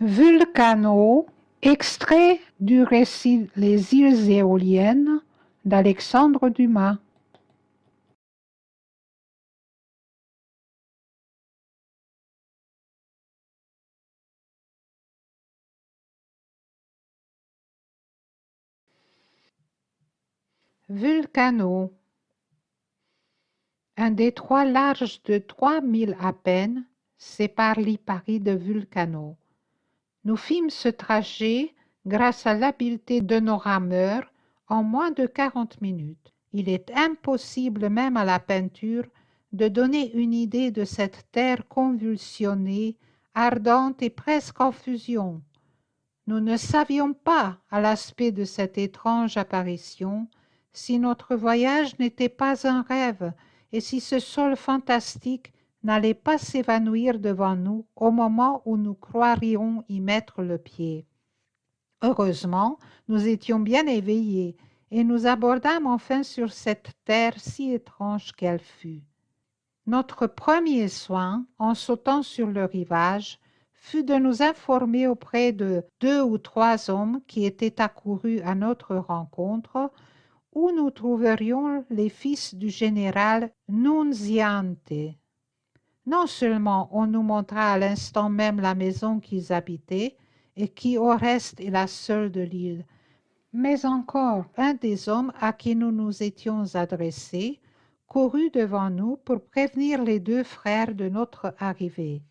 Vulcano, extrait du récit Les îles éoliennes d'Alexandre Dumas. Vulcano. Un détroit large de 3000 à peine sépare Lipari de Vulcano. Nous fîmes ce trajet grâce à l'habileté de nos rameurs en moins de 40 minutes. Il est impossible même à la peinture de donner une idée de cette terre convulsionnée, ardente et presque en fusion. Nous ne savions pas, à l'aspect de cette étrange apparition, si notre voyage n'était pas un rêve et si ce sol fantastique n'allait pas s'évanouir devant nous au moment où nous croirions y mettre le pied. Heureusement, nous étions bien éveillés et nous abordâmes enfin sur cette terre si étrange qu'elle fut. Notre premier soin, en sautant sur le rivage, fut de nous informer auprès de 2 ou 3 hommes qui étaient accourus à notre rencontre où nous trouverions les fils du général Nunziante. Non seulement on nous montra à l'instant même la maison qu'ils habitaient et qui au reste est la seule de l'île, mais encore un des hommes à qui nous nous étions adressés courut devant nous pour prévenir les 2 frères de notre arrivée.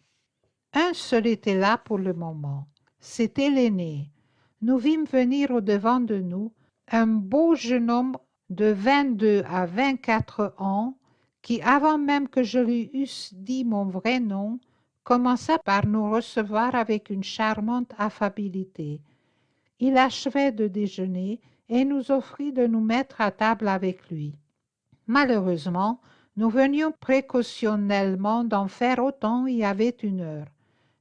Un seul était là pour le moment, c'était l'aîné. Nous vîmes venir au-devant de nous un beau jeune homme de 22 à 24 ans qui, avant même que je lui eusse dit mon vrai nom, commença par nous recevoir avec une charmante affabilité. Il achevait de déjeuner et nous offrit de nous mettre à table avec lui. Malheureusement, nous venions précautionnellement d'en faire autant il y avait 1 heure.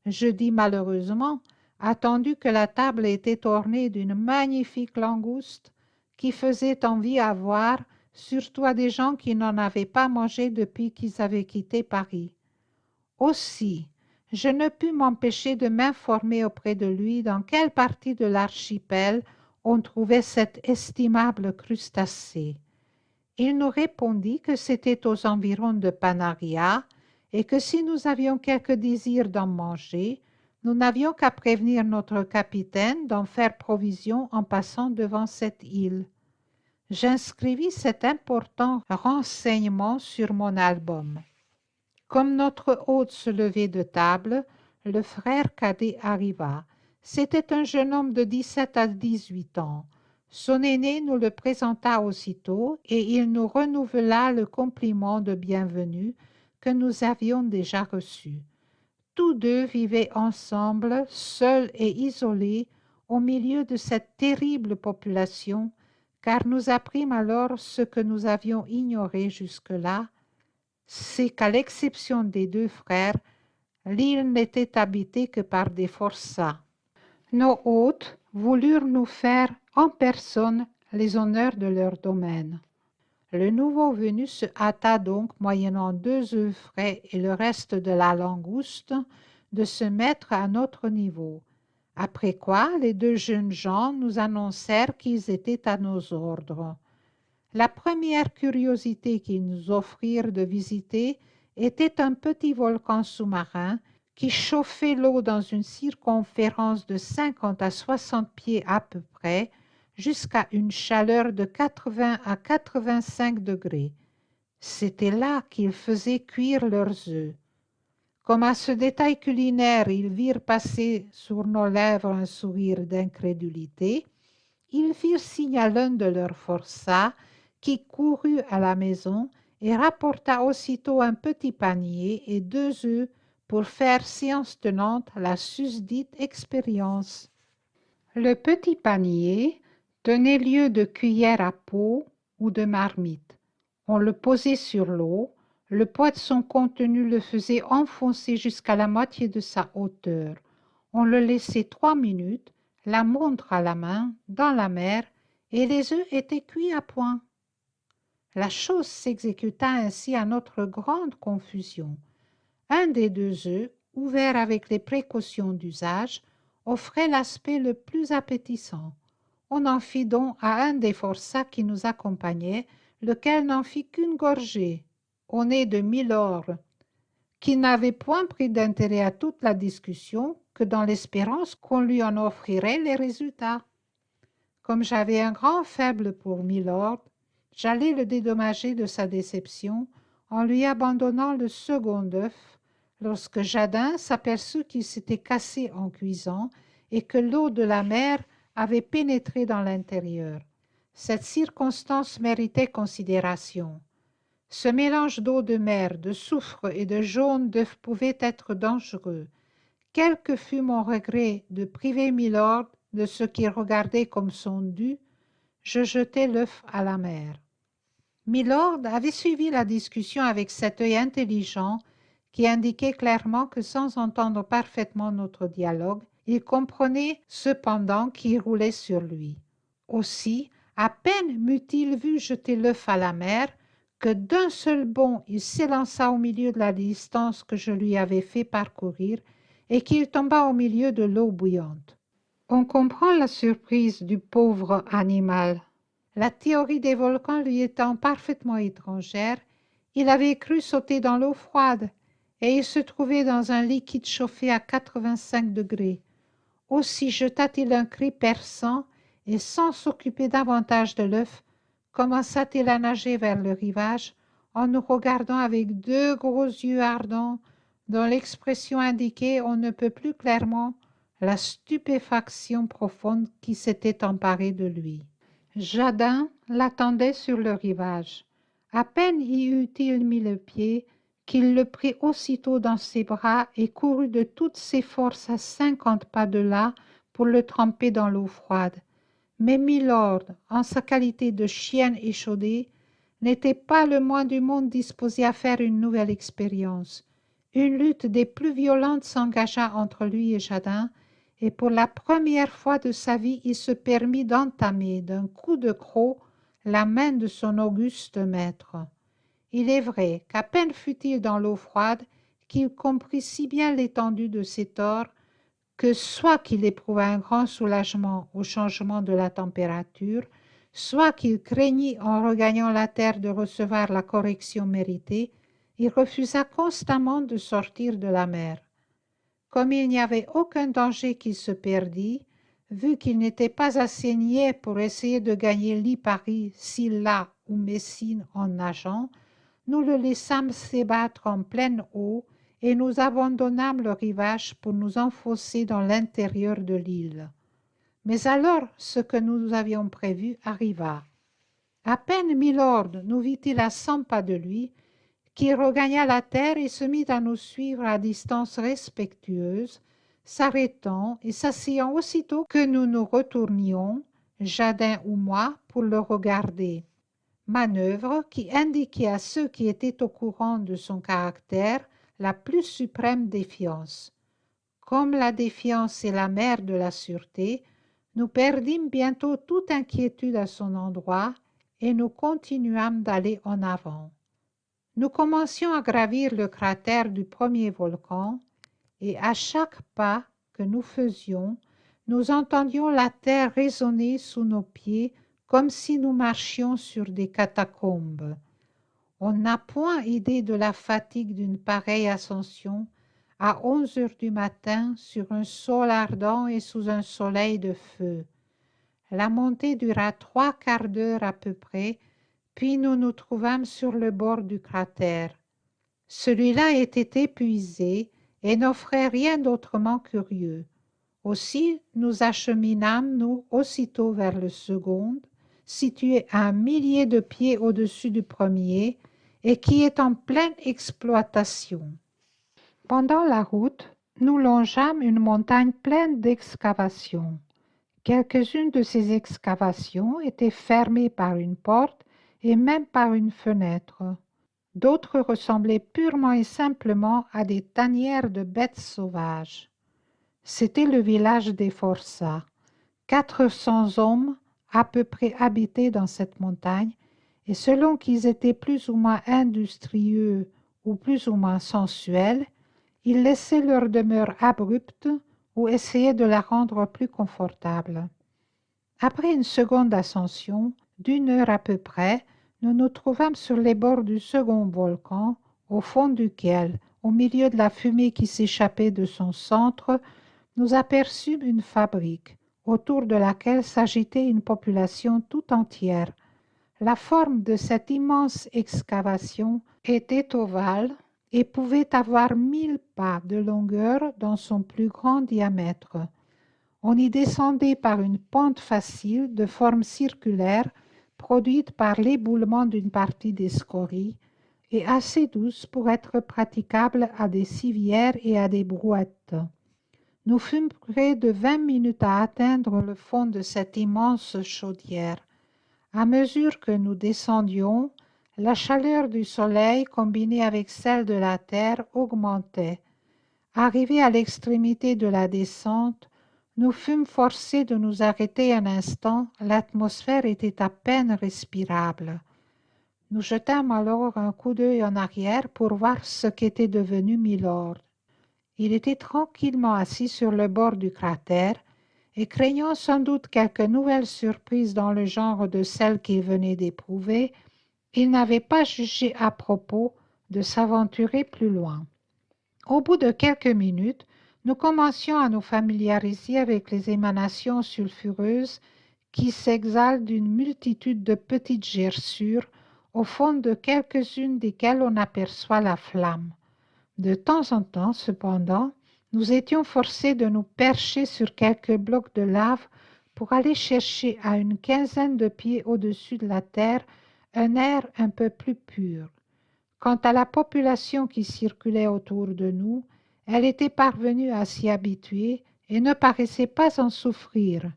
Je dis malheureusement, attendu que la table était ornée d'une magnifique langouste qui faisait envie à voir, surtout à des gens qui n'en avaient pas mangé depuis qu'ils avaient quitté Paris. Aussi, je ne pus m'empêcher de m'informer auprès de lui dans quelle partie de l'archipel on trouvait cet estimable crustacé. Il nous répondit que c'était aux environs de Panaria et que si nous avions quelque désir d'en manger, nous n'avions qu'à prévenir notre capitaine d'en faire provision en passant devant cette île. J'inscrivis cet important renseignement sur mon album. Comme notre hôte se levait de table, le frère cadet arriva. C'était un jeune homme de 17 à 18 ans. Son aîné nous le présenta aussitôt et il nous renouvela le compliment de bienvenue que nous avions déjà reçu. Tous 2 vivaient ensemble, seuls et isolés, au milieu de cette terrible population, car nous apprîmes alors ce que nous avions ignoré jusque-là, c'est qu'à l'exception des 2 frères, l'île n'était habitée que par des forçats. Nos hôtes voulurent nous faire en personne les honneurs de leur domaine. Le nouveau venu se hâta donc, moyennant 2 œufs frais et le reste de la langouste, de se mettre à notre niveau. Après quoi, les 2 jeunes gens nous annoncèrent qu'ils étaient à nos ordres. La première curiosité qu'ils nous offrirent de visiter était un petit volcan sous-marin qui chauffait l'eau dans une circonférence de 50 à 60 pieds à peu près, jusqu'à une chaleur de 80 à 85 degrés. C'était là qu'ils faisaient cuire leurs œufs. Comme à ce détail culinaire, ils virent passer sur nos lèvres un sourire d'incrédulité, ils firent signe à l'un de leurs forçats qui courut à la maison et rapporta aussitôt un petit panier et 2 œufs pour faire séance tenante la susdite expérience. Le petit panier tenait lieu de cuillère à peau ou de marmite. On le posait sur l'eau, le poids de son contenu le faisait enfoncer jusqu'à la moitié de sa hauteur. On le laissait 3 minutes, la montre à la main, dans la mer, et les œufs étaient cuits à point. La chose s'exécuta ainsi à notre grande confusion. Un des 2 œufs, ouvert avec les précautions d'usage, offrait l'aspect le plus appétissant. On en fit don à un des forçats qui nous accompagnait, lequel n'en fit qu'une gorgée, au nez de Milord, qui n'avait point pris d'intérêt à toute la discussion que dans l'espérance qu'on lui en offrirait les résultats. Comme j'avais un grand faible pour Milord, j'allais le dédommager de sa déception en lui abandonnant le second œuf, lorsque Jadin s'aperçut qu'il s'était cassé en cuisant et que l'eau de la mer avait pénétré dans l'intérieur. Cette circonstance méritait considération. Ce mélange d'eau de mer, de soufre et de jaune d'œuf pouvait être dangereux. Quel que fût mon regret de priver Milord de ce qu'il regardait comme son dû, je jetai l'œuf à la mer. Milord avait suivi la discussion avec cet œil intelligent qui indiquait clairement que sans entendre parfaitement notre dialogue, il comprenait cependant qui roulait sur lui. Aussi, à peine m'eut-il vu jeter l'œuf à la mer, que d'un seul bond il s'élança au milieu de la distance que je lui avais fait parcourir et qu'il tomba au milieu de l'eau bouillante. On comprend la surprise du pauvre animal. La théorie des volcans lui étant parfaitement étrangère, il avait cru sauter dans l'eau froide, et il se trouvait dans un liquide chauffé à 85 degrés. Aussi jeta-t-il un cri perçant, et sans s'occuper davantage de l'œuf, commença-t-il à nager vers le rivage, en nous regardant avec deux gros yeux ardents, dont l'expression indiquait, on ne peut plus clairement, la stupéfaction profonde qui s'était emparée de lui. Jadin l'attendait sur le rivage. À peine y eut-il mis le pied qu'il le prit aussitôt dans ses bras et courut de toutes ses forces à 50 pas de là pour le tremper dans l'eau froide. Mais Milord, en sa qualité de chienne échaudée, n'était pas le moins du monde disposé à faire une nouvelle expérience. Une lutte des plus violentes s'engagea entre lui et Jadin, et pour la première fois de sa vie il se permit d'entamer d'un coup de croc la main de son auguste maître. Il est vrai qu'à peine fut-il dans l'eau froide qu'il comprit si bien l'étendue de ses torts que soit qu'il éprouva un grand soulagement au changement de la température, soit qu'il craignit en regagnant la terre de recevoir la correction méritée, il refusa constamment de sortir de la mer. Comme il n'y avait aucun danger qu'il se perdît, vu qu'il n'était pas assez niais pour essayer de gagner Lipari, Silla ou Messine en nageant, nous le laissâmes s'ébattre en pleine eau et nous abandonnâmes le rivage pour nous enfoncer dans l'intérieur de l'île. Mais alors ce que nous avions prévu arriva. À peine Milord nous vit-il à 100 pas de lui, qu'il regagna la terre et se mit à nous suivre à distance respectueuse, s'arrêtant et s'asseyant aussitôt que nous nous retournions, Jadin ou moi, pour le regarder. Manœuvre qui indiquait à ceux qui étaient au courant de son caractère la plus suprême défiance. Comme la défiance est la mère de la sûreté, nous perdîmes bientôt toute inquiétude à son endroit et nous continuâmes d'aller en avant. Nous commencions à gravir le cratère du premier volcan et à chaque pas que nous faisions, nous entendions la terre résonner sous nos pieds comme si nous marchions sur des catacombes. On n'a point idée de la fatigue d'une pareille ascension à 11 heures du matin sur un sol ardent et sous un soleil de feu. La montée dura 3/4 d'heure à peu près, puis nous nous trouvâmes sur le bord du cratère. Celui-là était épuisé et n'offrait rien d'autrement curieux. Aussi nous acheminâmes-nous aussitôt vers le second, situé à 1 millier de pieds au-dessus du premier et qui est en pleine exploitation. Pendant la route, nous longeâmes une montagne pleine d'excavations. Quelques-unes de ces excavations étaient fermées par une porte et même par une fenêtre. D'autres ressemblaient purement et simplement à des tanières de bêtes sauvages. C'était le village des forçats. 400 hommes à peu près habitaient dans cette montagne, et selon qu'ils étaient plus ou moins industrieux ou plus ou moins sensuels, ils laissaient leur demeure abrupte ou essayaient de la rendre plus confortable. Après une seconde ascension, d'1 heure à peu près, nous nous trouvâmes sur les bords du second volcan, au fond duquel, au milieu de la fumée qui s'échappait de son centre, nous aperçûmes une fabrique, autour de laquelle s'agitait une population tout entière. La forme de cette immense excavation était ovale et pouvait avoir 1000 pas de longueur dans son plus grand diamètre. On y descendait par une pente facile de forme circulaire produite par l'éboulement d'une partie des scories et assez douce pour être praticable à des civières et à des brouettes. Nous fûmes près de 20 minutes à atteindre le fond de cette immense chaudière. À mesure que nous descendions, la chaleur du soleil combinée avec celle de la terre augmentait. Arrivés à l'extrémité de la descente, nous fûmes forcés de nous arrêter un instant, l'atmosphère était à peine respirable. Nous jetâmes alors un coup d'œil en arrière pour voir ce qu'était devenu Milord. Il était tranquillement assis sur le bord du cratère et craignant sans doute quelque nouvelle surprise dans le genre de celle qu'il venait d'éprouver, il n'avait pas jugé à propos de s'aventurer plus loin. Au bout de quelques minutes, nous commencions à nous familiariser avec les émanations sulfureuses qui s'exhalent d'une multitude de petites gerçures, au fond de quelques-unes desquelles on aperçoit la flamme. De temps en temps, cependant, nous étions forcés de nous percher sur quelques blocs de lave pour aller chercher à une quinzaine de pieds au-dessus de la terre un air un peu plus pur. Quant à la population qui circulait autour de nous, elle était parvenue à s'y habituer et ne paraissait pas en souffrir.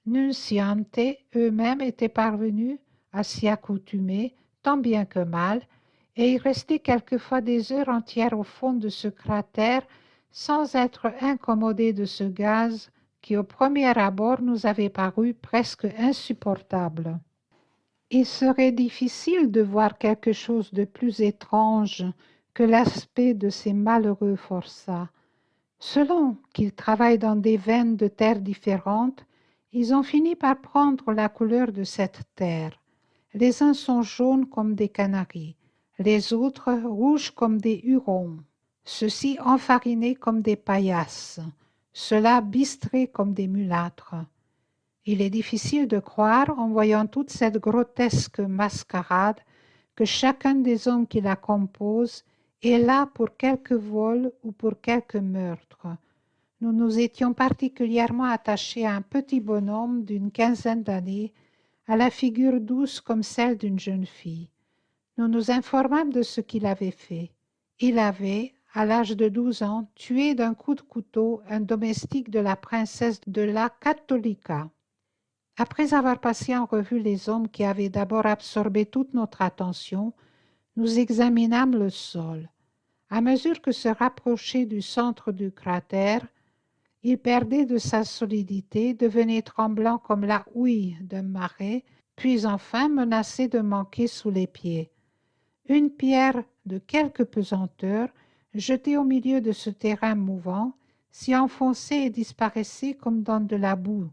Nunziante eux-mêmes étaient parvenus à s'y accoutumer, tant bien que mal, et y restaient quelquefois des heures entières au fond de ce cratère sans être incommodés de ce gaz qui au premier abord nous avait paru presque insupportable. Il serait difficile de voir quelque chose de plus étrange que l'aspect de ces malheureux forçats. Selon qu'ils travaillent dans des veines de terre différentes, ils ont fini par prendre la couleur de cette terre. Les uns sont jaunes comme des canaris, les autres rouges comme des hurons, ceux-ci enfarinés comme des paillasses, ceux-là bistrés comme des mulâtres. Il est difficile de croire, en voyant toute cette grotesque mascarade, que chacun des hommes qui la composent est là pour quelque vol ou pour quelque meurtre. Nous nous étions particulièrement attachés à un petit bonhomme d'une quinzaine d'années, à la figure douce comme celle d'une jeune fille. Nous nous informâmes de ce qu'il avait fait. Il avait, à l'âge de 12 ans, tué d'un coup de couteau un domestique de la princesse de la Cattolica. Après avoir passé en revue les hommes qui avaient d'abord absorbé toute notre attention, nous examinâmes le sol. À mesure que se rapprochait du centre du cratère, il perdait de sa solidité, devenait tremblant comme la houille d'un marais, puis enfin menaçait de manquer sous les pieds. Une pierre de quelque pesanteur, jetée au milieu de ce terrain mouvant, s'y enfonçait et disparaissait comme dans de la boue.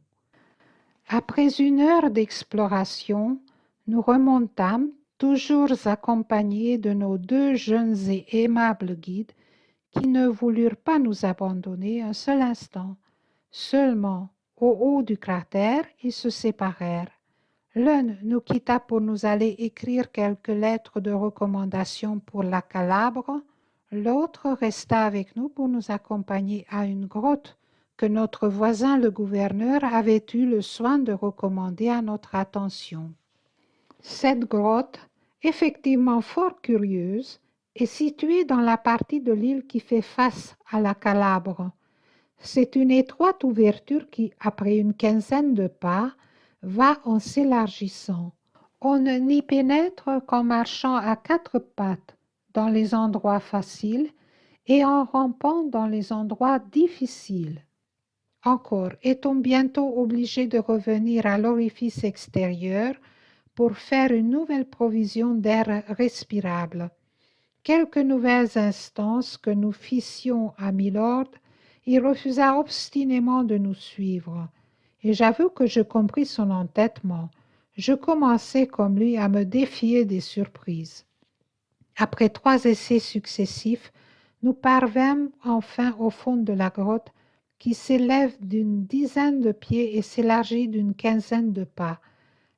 Après 1 heure d'exploration, nous remontâmes, toujours accompagnés de nos 2 jeunes et aimables guides, qui ne voulurent pas nous abandonner un seul instant. Seulement, au haut du cratère, ils se séparèrent. L'un nous quitta pour nous aller écrire quelques lettres de recommandation pour la Calabre, l'autre resta avec nous pour nous accompagner à une grotte que notre voisin le gouverneur avait eu le soin de recommander à notre attention. Cette grotte, effectivement fort curieuse, est située dans la partie de l'île qui fait face à la Calabre. C'est une étroite ouverture qui, après une quinzaine de pas, va en s'élargissant. On n'y pénètre qu'en marchant à 4 pattes dans les endroits faciles et en rampant dans les endroits difficiles. Encore, est-on bientôt obligé de revenir à l'orifice extérieur pour faire une nouvelle provision d'air respirable. quelques nouvelles instances que nous fissions à Milord, il refusa obstinément de nous suivre, et j'avoue que je compris son entêtement. Je commençais, comme lui, à me défier des surprises. Après 3 essais successifs, nous parvînmes enfin au fond de la grotte qui s'élève d'une dizaine de pieds et s'élargit d'une quinzaine de pas.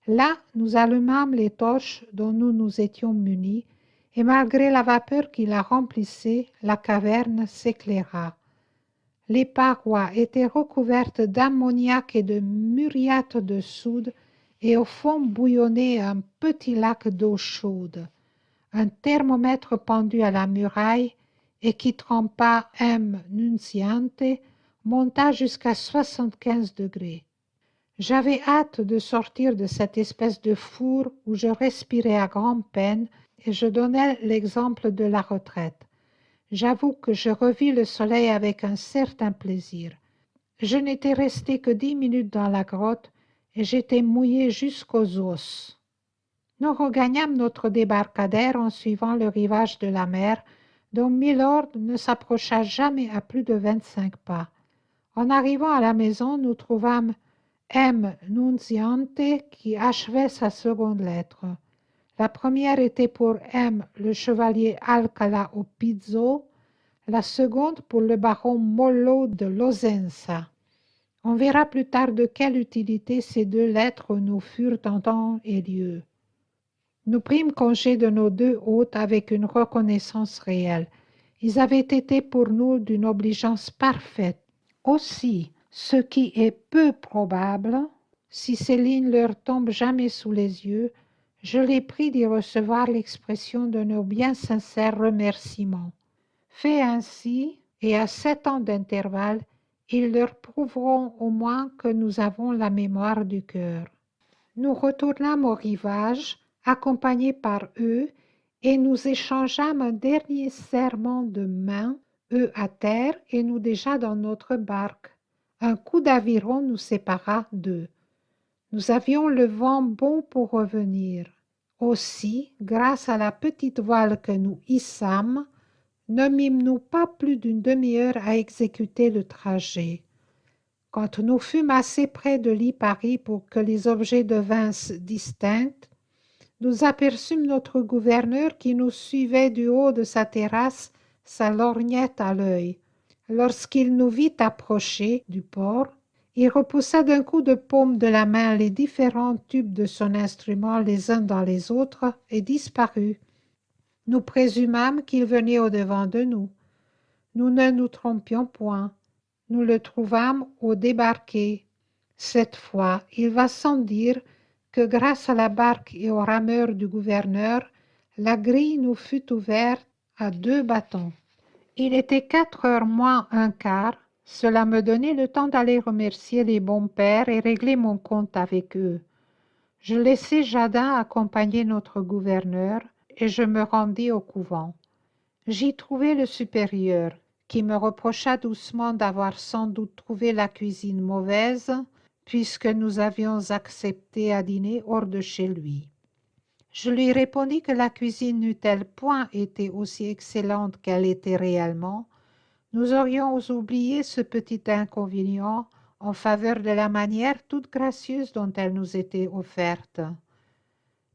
Là, nous allumâmes les torches dont nous nous étions munis, et malgré la vapeur qui la remplissait, la caverne s'éclaira. Les parois étaient recouvertes d'ammoniac et de muriate de soude, et au fond bouillonnait un petit lac d'eau chaude. Un thermomètre pendu à la muraille et qui trempa M. Nunziante monta jusqu'à 75 degrés. J'avais hâte de sortir de cette espèce de four où je respirais à grand-peine et je donnais l'exemple de la retraite. J'avoue que je revis le soleil avec un certain plaisir. Je n'étais resté que 10 minutes dans la grotte et j'étais mouillé jusqu'aux os. Nous regagnâmes notre débarcadère en suivant le rivage de la mer, dont Milord ne s'approcha jamais à plus de 25 pas. En arrivant à la maison, nous trouvâmes M. Nunziante qui achevait sa seconde lettre. La première était pour M. le chevalier Alcala au Pizzo, la seconde pour le baron Mollo de Losenza. On verra plus tard de quelle utilité ces 2 lettres nous furent en temps et lieu. Nous prîmes congé de nos 2 hôtes avec une reconnaissance réelle. Ils avaient été pour nous d'une obligeance parfaite. Aussi, ce qui est peu probable, si ces lignes leur tombent jamais sous les yeux, je les prie d'y recevoir l'expression de nos bien sincères remerciements. Fait ainsi, et à 7 ans d'intervalle, ils leur prouveront au moins que nous avons la mémoire du cœur. Nous retournâmes au rivage, accompagnés par eux, et nous échangeâmes un dernier serment de main, eux à terre et nous déjà dans notre barque. Un coup d'aviron nous sépara d'eux. Nous avions le vent bon pour revenir. Aussi, grâce à la petite voile que nous hissâmes, ne mîmes-nous pas plus d'une demi-heure à exécuter le trajet. Quand nous fûmes assez près de Lipari pour que les objets devinssent distincts, nous aperçûmes notre gouverneur qui nous suivait du haut de sa terrasse, sa lorgnette à l'œil. Lorsqu'il nous vit approcher du port, il repoussa d'un coup de paume de la main les différents tubes de son instrument les uns dans les autres et disparut. Nous présumâmes qu'il venait au-devant de nous. Nous ne nous trompions point. Nous le trouvâmes au débarqué. Cette fois, il va sans dire que grâce à la barque et aux rameurs du gouverneur, la grille nous fut ouverte à 2 bâtons. Il était 4 heures moins un quart. Cela me donnait le temps d'aller remercier les bons pères et régler mon compte avec eux. Je laissai Jadin accompagner notre gouverneur et je me rendis au couvent. J'y trouvai le supérieur, qui me reprocha doucement d'avoir sans doute trouvé la cuisine mauvaise, puisque nous avions accepté à dîner hors de chez lui. Je lui répondis que la cuisine n'eût-elle point été aussi excellente qu'elle était réellement, nous aurions oublié ce petit inconvénient en faveur de la manière toute gracieuse dont elle nous était offerte.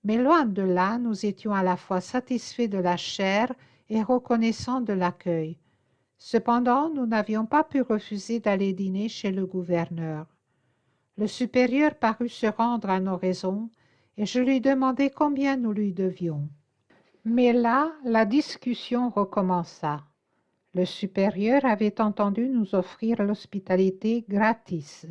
Mais loin de là, nous étions à la fois satisfaits de la chair et reconnaissants de l'accueil. Cependant, nous n'avions pas pu refuser d'aller dîner chez le gouverneur. Le supérieur parut se rendre à nos raisons, et je lui demandai combien nous lui devions. Mais là, la discussion recommença. Le supérieur avait entendu nous offrir l'hospitalité gratis.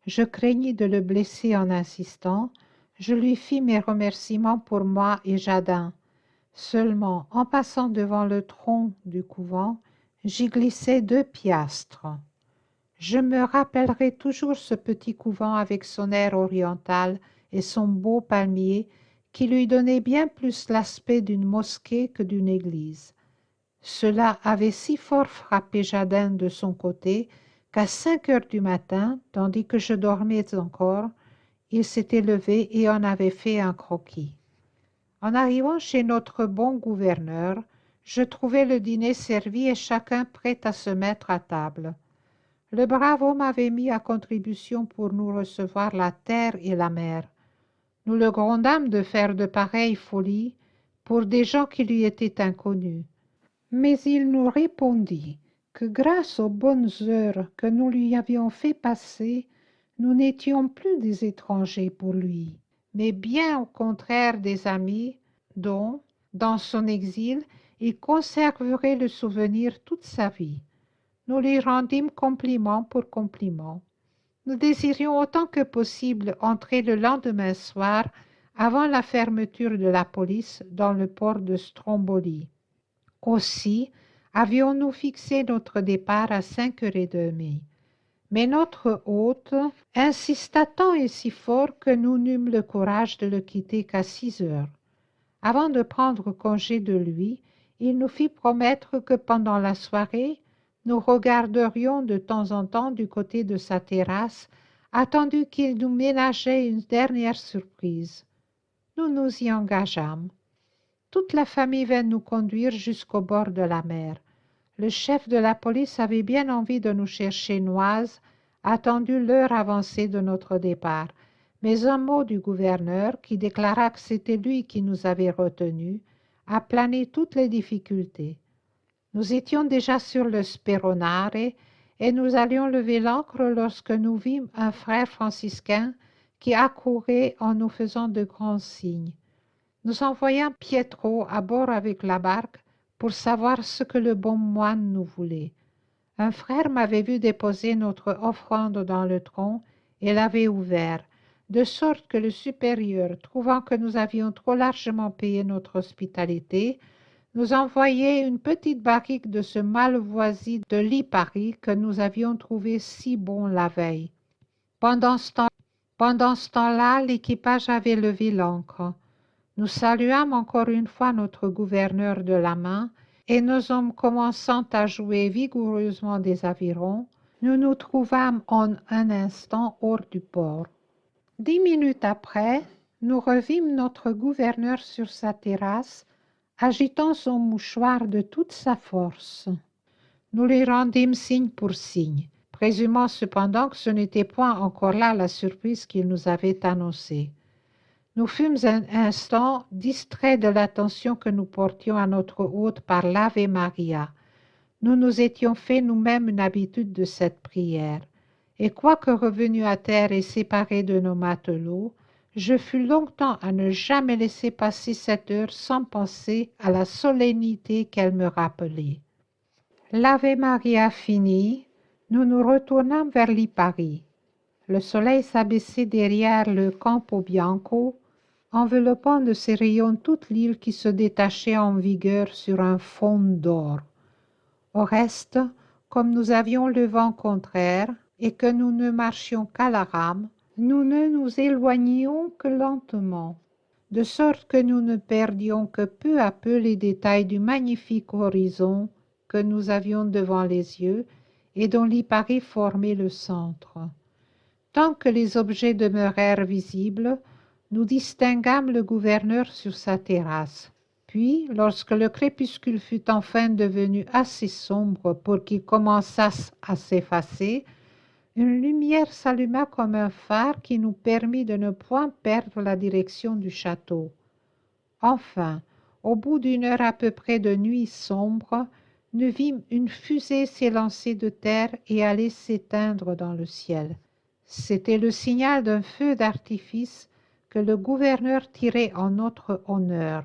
Je craignis de le blesser en insistant. Je lui fis mes remerciements pour moi et Jadin. Seulement, en passant devant le tronc du couvent, j'y glissai 2 piastres. Je me rappellerai toujours ce petit couvent avec son air oriental et son beau palmier qui lui donnait bien plus l'aspect d'une mosquée que d'une église. Cela avait si fort frappé Jadin de son côté qu'à 5 heures du matin, tandis que je dormais encore, il s'était levé et en avait fait un croquis. En arrivant chez notre bon gouverneur, Je trouvai le dîner servi et chacun prêt à se mettre à table. Le brave homme avait mis à contribution pour nous recevoir la terre et la mer. Nous le grondâmes de faire de pareilles folies pour des gens qui lui étaient inconnus. Mais il nous répondit que grâce aux bonnes heures que nous lui avions fait passer, nous n'étions plus des étrangers pour lui, mais bien au contraire des amis dont, dans son exil, il conserverait le souvenir toute sa vie. Nous lui rendîmes compliment pour compliment. Nous désirions autant que possible entrer le lendemain soir avant la fermeture de la police dans le port de Stromboli. Aussi avions-nous fixé notre départ à 5h30. Mais notre hôte insista tant et si fort que nous n'eûmes le courage de le quitter qu'à 6 heures. Avant de prendre congé de lui, il nous fit promettre que pendant la soirée, nous regarderions de temps en temps du côté de sa terrasse, attendu qu'il nous ménageait une dernière surprise. Nous nous y engageâmes. Toute la famille vint nous conduire jusqu'au bord de la mer. Le chef de la police avait bien envie de nous chercher Noise, attendu l'heure avancée de notre départ, mais un mot du gouverneur, qui déclara que c'était lui qui nous avait retenus, a plané toutes les difficultés. Nous étions déjà sur le Speronare et nous allions lever l'ancre lorsque nous vîmes un frère franciscain qui accourait en nous faisant de grands signes. Nous envoyâmes Pietro à bord avec la barque pour savoir ce que le bon moine nous voulait. Un frère m'avait vu déposer notre offrande dans le tronc et l'avait ouvert, de sorte que le supérieur, trouvant que nous avions trop largement payé notre hospitalité, nous envoyait une petite barrique de ce malvoisie de Lipari que nous avions trouvé si bon la veille. Pendant ce temps-là, l'équipage avait levé l'ancre. Nous saluâmes encore une fois notre gouverneur de la main, et nos hommes commençant à jouer vigoureusement des avirons, nous nous trouvâmes en un instant hors du port. 10 minutes après, nous revîmes notre gouverneur sur sa terrasse, agitant son mouchoir de toute sa force. Nous lui rendîmes signe pour signe, présumant cependant que ce n'était point encore là la surprise qu'il nous avait annoncée. Nous fûmes un instant distraits de l'attention que nous portions à notre hôte par l'Ave Maria. Nous nous étions fait nous-mêmes une habitude de cette prière, et quoique revenu à terre et séparé de nos matelots, je fus longtemps à ne jamais laisser passer cette heure sans penser à la solennité qu'elle me rappelait. L'Ave Maria finie, nous nous retournâmes vers Lipari. Le soleil s'abaissait derrière le Campo Bianco, enveloppant de ses rayons toute l'île qui se détachait en vigueur sur un fond d'or. Au reste, comme nous avions le vent contraire et que nous ne marchions qu'à la rame, nous ne nous éloignions que lentement, de sorte que nous ne perdions que peu à peu les détails du magnifique horizon que nous avions devant les yeux et dont Lipari formait le centre. Tant que les objets demeurèrent visibles, nous distinguâmes le gouverneur sur sa terrasse. Puis, lorsque le crépuscule fut enfin devenu assez sombre pour qu'il commençât à s'effacer, une lumière s'alluma comme un phare qui nous permit de ne point perdre la direction du château. Enfin, au bout d'une heure à peu près de nuit sombre, nous vîmes une fusée s'élancer de terre et aller s'éteindre dans le ciel. C'était le signal d'un feu d'artifice que le gouverneur tirait en notre honneur.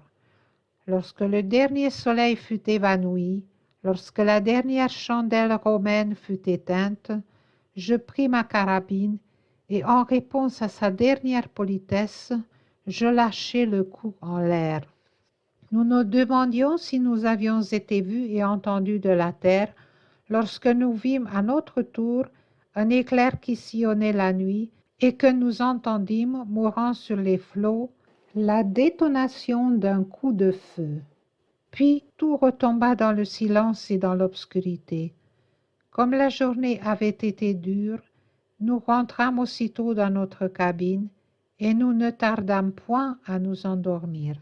Lorsque le dernier soleil fut évanoui, lorsque la dernière chandelle romaine fut éteinte, je pris ma carabine et en réponse à sa dernière politesse, je lâchai le coup en l'air. Nous nous demandions si nous avions été vus et entendus de la terre lorsque nous vîmes à notre tour un éclair qui sillonnait la nuit et que nous entendîmes, mourant sur les flots, la détonation d'un coup de feu. Puis tout retomba dans le silence et dans l'obscurité. Comme la journée avait été dure, nous rentrâmes aussitôt dans notre cabine et nous ne tardâmes point à nous endormir.